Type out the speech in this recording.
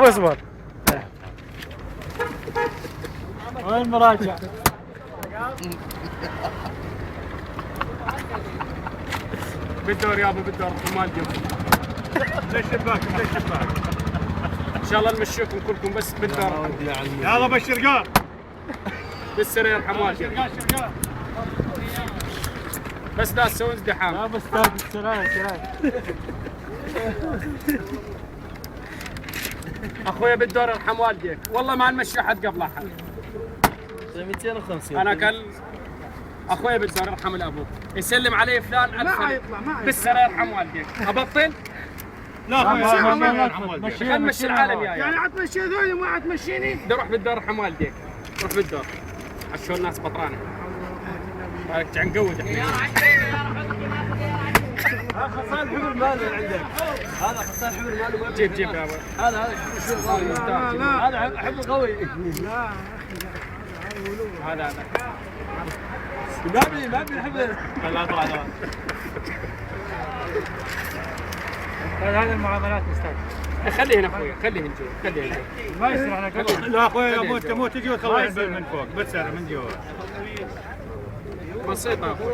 اصبر. وين مراجع؟ بالدور يابا بالدور مال اليوم. زي الشباك زي الشباك. ان شاء الله نمشيكم كلكم بس بالدور. يلا بالشرقاء. بالسرير حمال. شرقاء. بس لا تسوي ازدحام. لا بس ترك السراير. اخويا بالدور ارحم والديك، والله ما نمشي احد قبل احد. 250 انا كان اخويا بالدور ارحم الابو يسلم علي فلان ما حيطلع ما بالسرير ارحم والديك. ابطل؟ لا خلينا نمشي العالم يا يعني حتمشي هذول وما حتمشيني؟ بدي اروح بالدور ارحم والديك. روح بالدور عشان الناس بطرانه. مالك تعنقود احنا. خصال حبر ماله عندك. هذا خصال حبر ماله. جيب يا ابو. هذا هذا حبر قوي. لا هذا ما بي الحبر. لا طلع هذه المعاملات استاذ. خليه هنا اخوي خليه هنا جوا خليه هنا. ما يصير احنا لا اخوي مو تجي وتطلع من فوق بس من جوا. بسيطه اخوي.